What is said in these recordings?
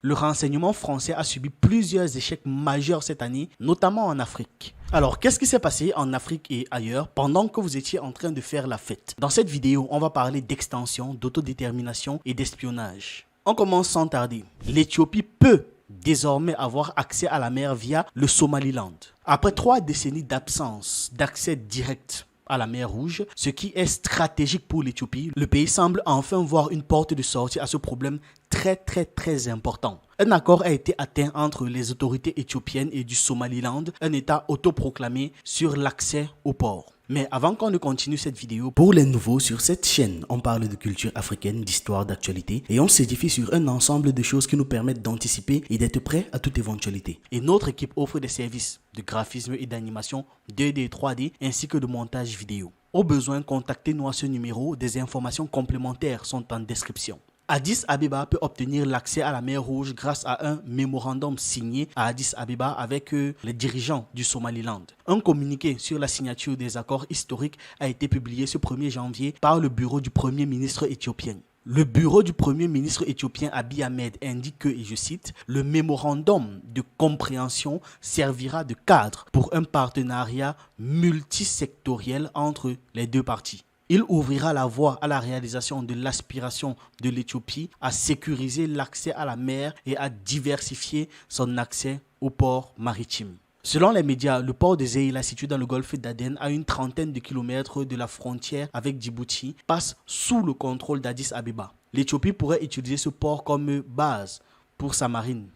Le renseignement français a subi plusieurs échecs majeurs cette année, notamment en Afrique. Alors, qu'est-ce qui s'est passé en Afrique et ailleurs pendant que vous étiez en train de faire la fête? Dans cette vidéo, on va parler d'extension, d'autodétermination et d'espionnage. On commence sans tarder. L'Éthiopie peut désormais avoir accès à la mer via le Somaliland. Après 3 décennies d'absence d'accès direct à la mer Rouge, ce qui est stratégique pour l'Éthiopie, le pays semble enfin voir une porte de sortie à ce problème très important. Un accord a été atteint entre les autorités éthiopiennes et du Somaliland, un état autoproclamé, sur l'accès au port. Mais avant qu'on ne continue cette vidéo, pour les nouveaux sur cette chaîne, on parle de culture africaine, d'histoire, d'actualité et on s'édifie sur un ensemble de choses qui nous permettent d'anticiper et d'être prêts à toute éventualité. Et notre équipe offre des services de graphisme et d'animation 2D et 3D ainsi que de montage vidéo. Au besoin, contactez-nous à ce numéro, des informations complémentaires sont en description. Addis Abeba peut obtenir l'accès à la mer Rouge grâce à un mémorandum signé à Addis Abeba avec les dirigeants du Somaliland. Un communiqué sur la signature des accords historiques a été publié ce 1er janvier par le bureau du Premier ministre éthiopien. Le bureau du Premier ministre éthiopien Abiy Ahmed indique que, et je cite, le mémorandum de compréhension servira de cadre pour un partenariat multisectoriel entre les deux parties. Il ouvrira la voie à la réalisation de l'aspiration de l'Éthiopie à sécuriser l'accès à la mer et à diversifier son accès aux ports maritimes. Selon les médias, le port de Zeila, situé dans le golfe d'Aden, à une trentaine de kilomètres de la frontière avec Djibouti, passe sous le contrôle d'Addis Abeba. L'Éthiopie pourrait utiliser ce port comme base pour sa marine,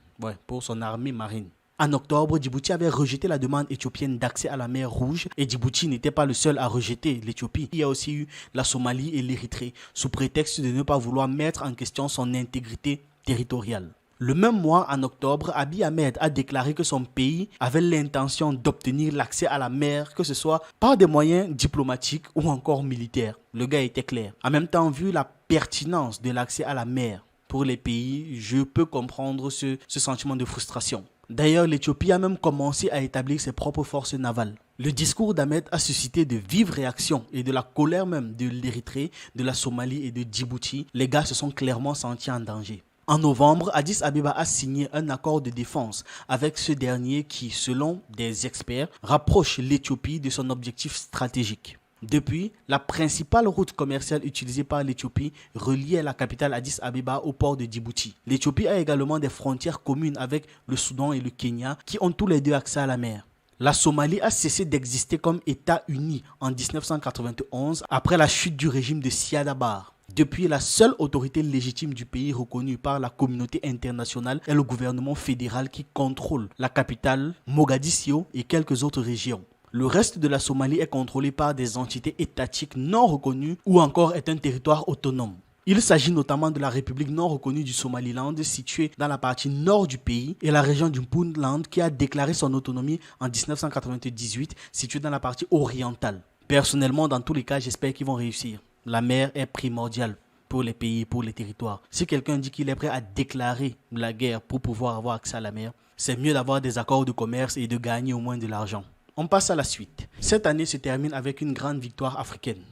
pour son armée marine. En octobre, Djibouti avait rejeté la demande éthiopienne d'accès à la mer Rouge et Djibouti n'était pas le seul à rejeter l'Éthiopie. Il y a aussi eu la Somalie et l'Érythrée, sous prétexte de ne pas vouloir mettre en question son intégrité territoriale. Le même mois, en octobre, Abiy Ahmed a déclaré que son pays avait l'intention d'obtenir l'accès à la mer, que ce soit par des moyens diplomatiques ou encore militaires. Le gars était clair. En même temps, vu la pertinence de l'accès à la mer pour les pays, je peux comprendre ce sentiment de frustration. D'ailleurs, l'Éthiopie a même commencé à établir ses propres forces navales. Le discours d'Ahmed a suscité de vives réactions et de la colère même de l'Érythrée, de la Somalie et de Djibouti. Les gars se sont clairement sentis en danger. En novembre, Addis Abeba a signé un accord de défense avec ce dernier qui, selon des experts, rapproche l'Éthiopie de son objectif stratégique. Depuis, la principale route commerciale utilisée par l'Éthiopie reliait la capitale Addis Abeba au port de Djibouti. L'Éthiopie a également des frontières communes avec le Soudan et le Kenya qui ont tous les deux accès à la mer. La Somalie a cessé d'exister comme État uni en 1991 après la chute du régime de Siad Barre. Depuis, la seule autorité légitime du pays reconnue par la communauté internationale est le gouvernement fédéral qui contrôle la capitale, Mogadiscio et quelques autres régions. Le reste de la Somalie est contrôlé par des entités étatiques non reconnues ou encore est un territoire autonome. Il s'agit notamment de la République non reconnue du Somaliland située dans la partie nord du pays et la région du Puntland qui a déclaré son autonomie en 1998 située dans la partie orientale. Personnellement, dans tous les cas, j'espère qu'ils vont réussir. La mer est primordiale pour les pays et pour les territoires. Si quelqu'un dit qu'il est prêt à déclarer la guerre pour pouvoir avoir accès à la mer, c'est mieux d'avoir des accords de commerce et de gagner au moins de l'argent. On passe à la suite. Cette année se termine avec une grande victoire africaine.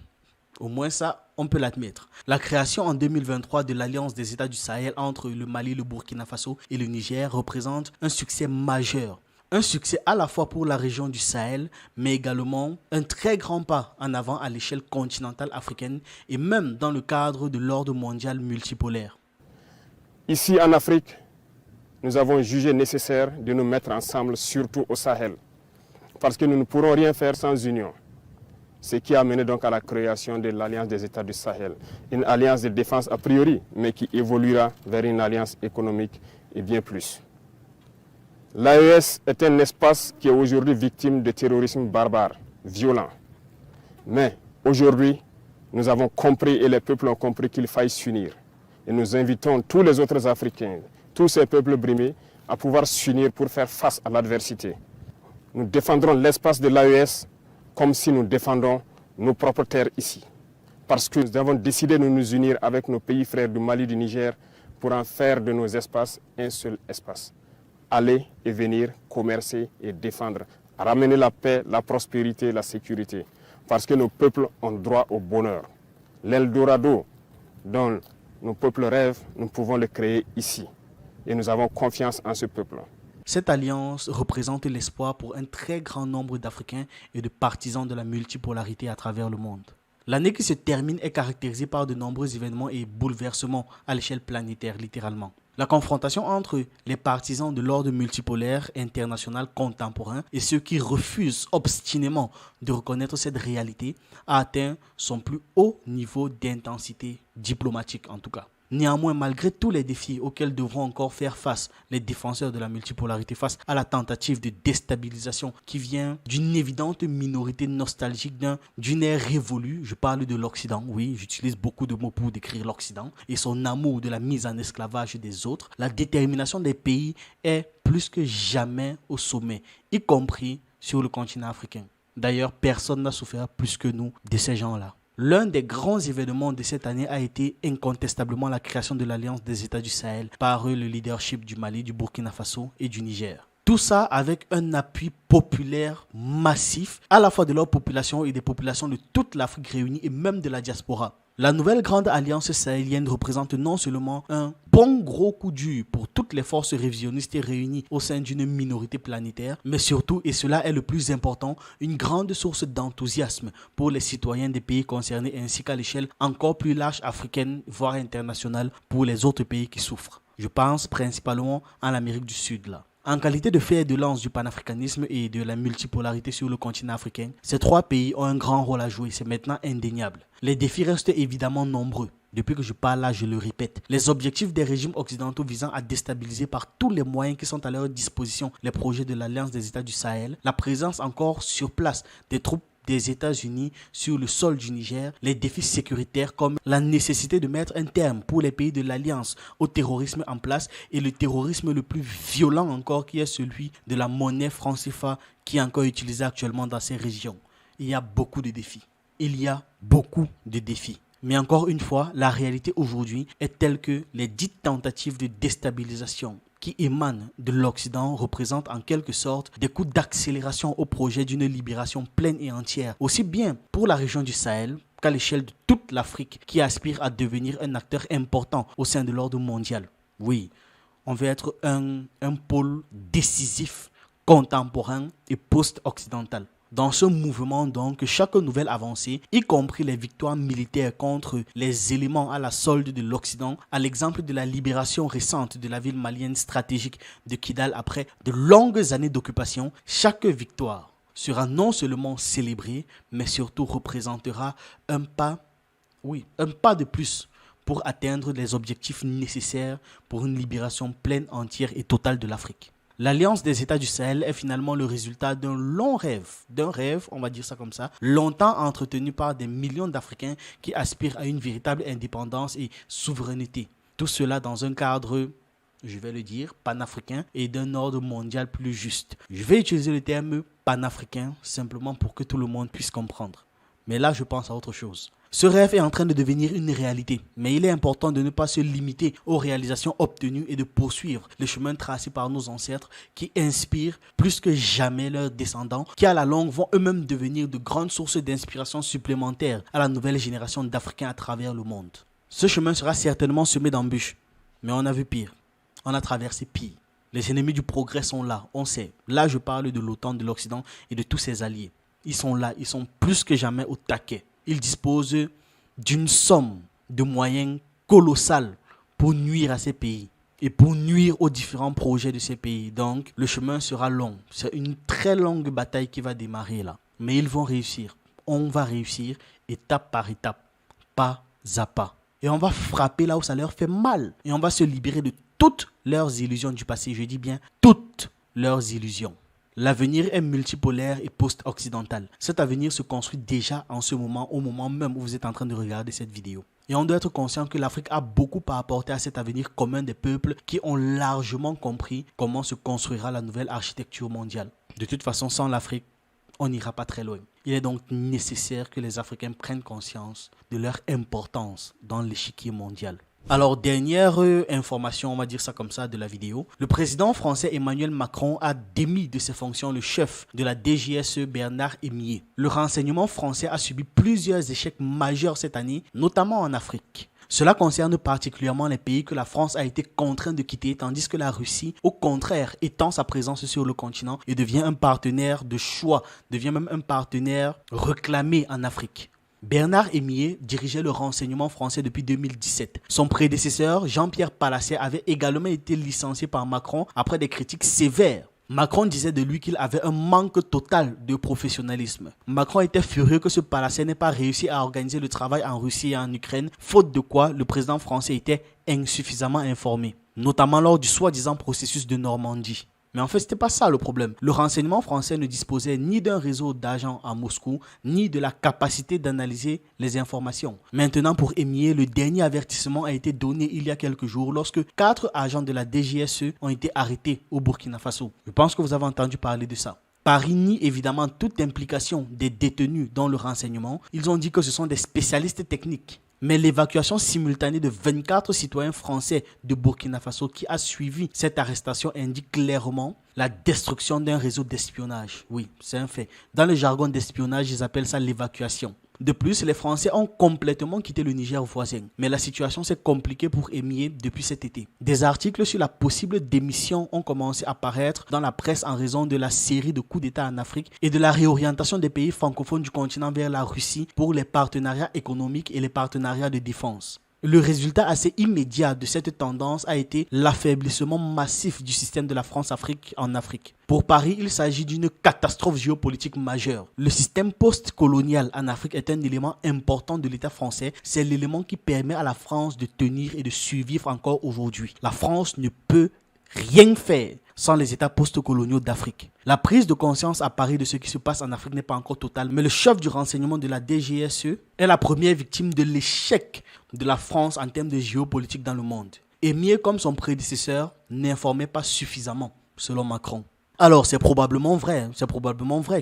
Au moins ça, on peut l'admettre. La création en 2023 de l'Alliance des États du Sahel entre le Mali, le Burkina Faso et le Niger représente un succès majeur. Un succès à la fois pour la région du Sahel, mais également un très grand pas en avant à l'échelle continentale africaine et même dans le cadre de l'ordre mondial multipolaire. Ici en Afrique, nous avons jugé nécessaire de nous mettre ensemble, surtout au Sahel. Parce que nous ne pourrons rien faire sans union. Ce qui a mené donc à la création de l'Alliance des États du Sahel. Une alliance de défense a priori, mais qui évoluera vers une alliance économique et bien plus. L'AES est un espace qui est aujourd'hui victime de terrorisme barbare, violent. Mais aujourd'hui, nous avons compris et les peuples ont compris qu'il faille s'unir. Et nous invitons tous les autres Africains, tous ces peuples brimés, à pouvoir s'unir pour faire face à l'adversité. Nous défendrons l'espace de l'AES comme si nous défendons nos propres terres ici. Parce que nous avons décidé de nous unir avec nos pays frères du Mali, du Niger, pour en faire de nos espaces un seul espace. Aller et venir, commercer et défendre, ramener la paix, la prospérité, la sécurité. Parce que nos peuples ont droit au bonheur. L'Eldorado dont nos peuples rêvent, nous pouvons le créer ici. et nous avons confiance en ce peuple. Cette alliance représente l'espoir pour un très grand nombre d'Africains et de partisans de la multipolarité à travers le monde. L'année qui se termine est caractérisée par de nombreux événements et bouleversements à l'échelle planétaire, littéralement. La confrontation entre les partisans de l'ordre multipolaire international contemporain et ceux qui refusent obstinément de reconnaître cette réalité a atteint son plus haut niveau d'intensité diplomatique en tout cas. Néanmoins, malgré tous les défis auxquels devront encore faire face les défenseurs de la multipolarité face à la tentative de déstabilisation qui vient d'une évidente minorité nostalgique d'une ère révolue, je parle de l'Occident, oui, j'utilise beaucoup de mots pour décrire l'Occident et son amour de la mise en esclavage des autres, la détermination des pays est plus que jamais au sommet, y compris sur le continent africain. D'ailleurs, personne n'a souffert plus que nous de ces gens-là. L'un des grands événements de cette année a été incontestablement la création de l'Alliance des États du Sahel par le leadership du Mali, du Burkina Faso et du Niger. Tout ça avec un appui populaire massif, à la fois de leur population et des populations de toute l'Afrique réunie et même de la diaspora. La nouvelle grande alliance sahélienne représente non seulement un bon gros coup dur pour toutes les forces révisionnistes réunies au sein d'une minorité planétaire, mais surtout, et cela est le plus important, une grande source d'enthousiasme pour les citoyens des pays concernés ainsi qu'à l'échelle encore plus large africaine, voire internationale, pour les autres pays qui souffrent. Je pense principalement à l'Amérique du Sud là. En qualité de fer de lance du panafricanisme et de la multipolarité sur le continent africain, ces trois pays ont un grand rôle à jouer, c'est maintenant indéniable. Les défis restent évidemment nombreux. Depuis que je parle là, je le répète. Les objectifs des régimes occidentaux visant à déstabiliser par tous les moyens qui sont à leur disposition les projets de l'Alliance des États du Sahel, la présence encore sur place des troupes des États-Unis sur le sol du Niger, les défis sécuritaires comme la nécessité de mettre un terme pour les pays de l'Alliance au terrorisme en place et le terrorisme le plus violent encore qui est celui de la monnaie franc CFA qui est encore utilisée actuellement dans ces régions. Il y a beaucoup de défis. Il y a beaucoup de défis. Mais encore une fois, la réalité aujourd'hui est telle que les dites tentatives de déstabilisation qui émanent de l'Occident représentent en quelque sorte des coups d'accélération au projet d'une libération pleine et entière, aussi bien pour la région du Sahel qu'à l'échelle de toute l'Afrique qui aspire à devenir un acteur important au sein de l'ordre mondial. Oui, on veut être un pôle décisif, contemporain et post-occidental. Dans ce mouvement donc, chaque nouvelle avancée, y compris les victoires militaires contre les éléments à la solde de l'Occident, à l'exemple de la libération récente de la ville malienne stratégique de Kidal après de longues années d'occupation, chaque victoire sera non seulement célébrée, mais surtout représentera un pas de plus pour atteindre les objectifs nécessaires pour une libération pleine, entière et totale de l'Afrique. L'Alliance des États du Sahel est finalement le résultat d'un rêve, on va dire ça comme ça, longtemps entretenu par des millions d'Africains qui aspirent à une véritable indépendance et souveraineté. Tout cela dans un cadre, je vais le dire, panafricain et d'un ordre mondial plus juste. Je vais utiliser le terme panafricain simplement pour que tout le monde puisse comprendre. Mais là, je pense à autre chose. Ce rêve est en train de devenir une réalité, mais il est important de ne pas se limiter aux réalisations obtenues et de poursuivre le chemin tracé par nos ancêtres qui inspirent plus que jamais leurs descendants, qui à la longue vont eux-mêmes devenir de grandes sources d'inspiration supplémentaires à la nouvelle génération d'Africains à travers le monde. Ce chemin sera certainement semé d'embûches, mais on a vu pire, on a traversé pire. Les ennemis du progrès sont là, on sait. Là, je parle de l'OTAN, de l'Occident et de tous ses alliés. Ils sont là, ils sont plus que jamais au taquet. Ils disposent d'une somme de moyens colossales pour nuire à ces pays et pour nuire aux différents projets de ces pays. Donc, le chemin sera long. C'est une très longue bataille qui va démarrer là. Mais ils vont réussir. On va réussir étape par étape, pas à pas. Et on va frapper là où ça leur fait mal. Et on va se libérer de toutes leurs illusions du passé. Je dis bien toutes leurs illusions. L'avenir est multipolaire et post-occidental. Cet avenir se construit déjà en ce moment, au moment même où vous êtes en train de regarder cette vidéo. Et on doit être conscient que l'Afrique a beaucoup à apporter à cet avenir commun des peuples qui ont largement compris comment se construira la nouvelle architecture mondiale. De toute façon, sans l'Afrique, on n'ira pas très loin. Il est donc nécessaire que les Africains prennent conscience de leur importance dans l'échiquier mondial. Alors, dernière information, on va dire ça comme ça, de la vidéo. Le président français Emmanuel Macron a démis de ses fonctions le chef de la DGSE Bernard Emié. Le renseignement français a subi plusieurs échecs majeurs cette année, notamment en Afrique. Cela concerne particulièrement les pays que la France a été contrainte de quitter, tandis que la Russie, au contraire, étend sa présence sur le continent et devient un partenaire de choix, devient même un partenaire réclamé en Afrique. Bernard Hémier dirigeait le renseignement français depuis 2017. Son prédécesseur, Jean-Pierre Palasset, avait également été licencié par Macron après des critiques sévères. Macron disait de lui qu'il avait un manque total de professionnalisme. Macron était furieux que ce Palasset n'ait pas réussi à organiser le travail en Russie et en Ukraine, faute de quoi le président français était insuffisamment informé, notamment lors du soi-disant processus de Normandie. Mais en fait, ce n'était pas ça le problème. Le renseignement français ne disposait ni d'un réseau d'agents à Moscou, ni de la capacité d'analyser les informations. Maintenant, pour Hémier, le dernier avertissement a été donné il y a quelques jours lorsque 4 agents de la DGSE ont été arrêtés au Burkina Faso. Je pense que vous avez entendu parler de ça. Paris nie évidemment toute implication des détenus dans le renseignement. Ils ont dit que ce sont des spécialistes techniques. Mais l'évacuation simultanée de 24 citoyens français de Burkina Faso qui a suivi cette arrestation indique clairement la destruction d'un réseau d'espionnage. Oui, c'est un fait. Dans le jargon d'espionnage, ils appellent ça l'évacuation. De plus, les Français ont complètement quitté le Niger voisin. Mais la situation s'est compliquée pour Hémier depuis cet été. Des articles sur la possible démission ont commencé à paraître dans la presse en raison de la série de coups d'État en Afrique et de la réorientation des pays francophones du continent vers la Russie pour les partenariats économiques et les partenariats de défense. Le résultat assez immédiat de cette tendance a été l'affaiblissement massif du système de la France-Afrique en Afrique. Pour Paris, il s'agit d'une catastrophe géopolitique majeure. Le système post-colonial en Afrique est un élément important de l'État français. C'est l'élément qui permet à la France de tenir et de survivre encore aujourd'hui. La France ne peut rien faire sans les États post-coloniaux d'Afrique. La prise de conscience à Paris de ce qui se passe en Afrique n'est pas encore totale, mais le chef du renseignement de la DGSE est la première victime de l'échec de la France en termes de géopolitique dans le monde. Hémier, comme son prédécesseur, n'informait pas suffisamment, selon Macron. Alors, c'est probablement vrai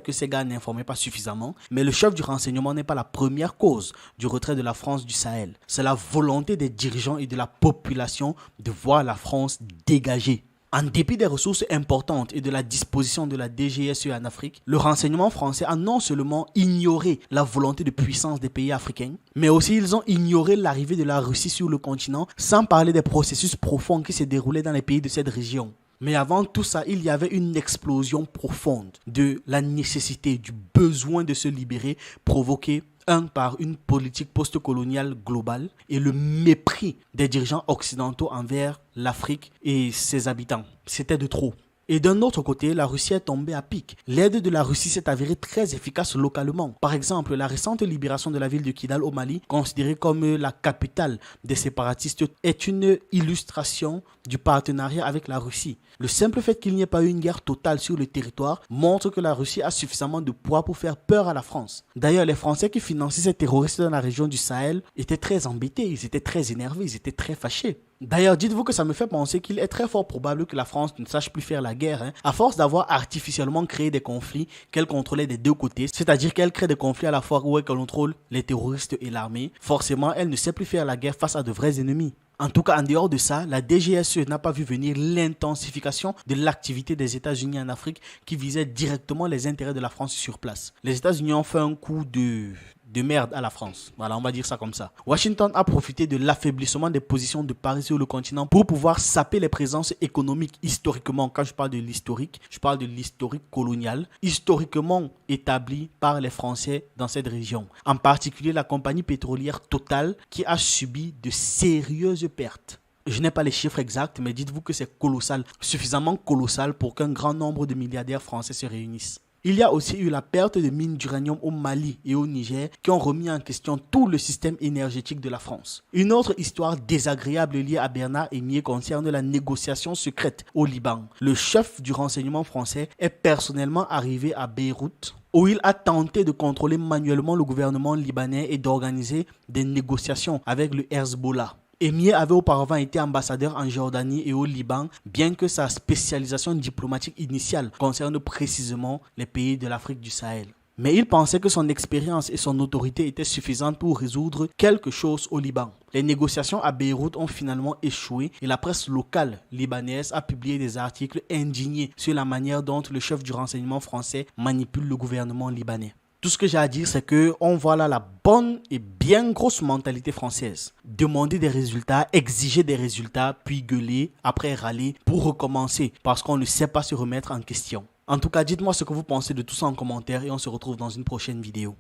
que ces gars n'informaient pas suffisamment, mais le chef du renseignement n'est pas la première cause du retrait de la France du Sahel. C'est la volonté des dirigeants et de la population de voir la France dégagée. En dépit des ressources importantes et de la disposition de la DGSE en Afrique, le renseignement français a non seulement ignoré la volonté de puissance des pays africains, mais aussi ils ont ignoré l'arrivée de la Russie sur le continent, sans parler des processus profonds qui se déroulaient dans les pays de cette région. Mais avant tout ça, il y avait une explosion profonde de la nécessité, du besoin de se libérer, provoquée par une politique post-coloniale globale et le mépris des dirigeants occidentaux envers l'Afrique et ses habitants. C'était de trop. Et d'un autre côté, la Russie est tombée à pic. L'aide de la Russie s'est avérée très efficace localement. Par exemple, la récente libération de la ville de Kidal au Mali, considérée comme la capitale des séparatistes, est une illustration du partenariat avec la Russie. Le simple fait qu'il n'y ait pas eu une guerre totale sur le territoire montre que la Russie a suffisamment de poids pour faire peur à la France. D'ailleurs, les Français qui finançaient ces terroristes dans la région du Sahel étaient très embêtés, ils étaient très énervés, ils étaient très fâchés. D'ailleurs, dites-vous que ça me fait penser qu'il est très fort probable que la France ne sache plus faire la guerre. À force d'avoir artificiellement créé des conflits qu'elle contrôlait des deux côtés, c'est-à-dire qu'elle crée des conflits à la fois où elle contrôle les terroristes et l'armée, forcément elle ne sait plus faire la guerre face à de vrais ennemis. En tout cas, en dehors de ça, la DGSE n'a pas vu venir l'intensification de l'activité des États-Unis en Afrique qui visait directement les intérêts de la France sur place. Les États-Unis ont fait un coup de merde à la France. Voilà, on va dire ça comme ça. Washington a profité de l'affaiblissement des positions de Paris sur le continent pour pouvoir saper les présences économiques historiquement. Quand je parle de l'historique, je parle de l'historique colonial, historiquement établi par les Français dans cette région. En particulier la compagnie pétrolière Total qui a subi de sérieuses pertes. Je n'ai pas les chiffres exacts, mais dites-vous que c'est colossal, suffisamment colossal pour qu'un grand nombre de milliardaires français se réunissent. Il y a aussi eu la perte de mines d'uranium au Mali et au Niger qui ont remis en question tout le système énergétique de la France. Une autre histoire désagréable liée à Bernard Hémier concerne la négociation secrète au Liban. Le chef du renseignement français est personnellement arrivé à Beyrouth où il a tenté de contrôler manuellement le gouvernement libanais et d'organiser des négociations avec le Hezbollah. Hémier avait auparavant été ambassadeur en Jordanie et au Liban, bien que sa spécialisation diplomatique initiale concerne précisément les pays de l'Afrique du Sahel. Mais il pensait que son expérience et son autorité étaient suffisantes pour résoudre quelque chose au Liban. Les négociations à Beyrouth ont finalement échoué et la presse locale libanaise a publié des articles indignés sur la manière dont le chef du renseignement français manipule le gouvernement libanais. Tout ce que j'ai à dire, c'est que on voit là la bonne et bien grosse mentalité française. Demander des résultats, exiger des résultats, puis gueuler, après râler pour recommencer parce qu'on ne sait pas se remettre en question. En tout cas, dites-moi ce que vous pensez de tout ça en commentaire et on se retrouve dans une prochaine vidéo.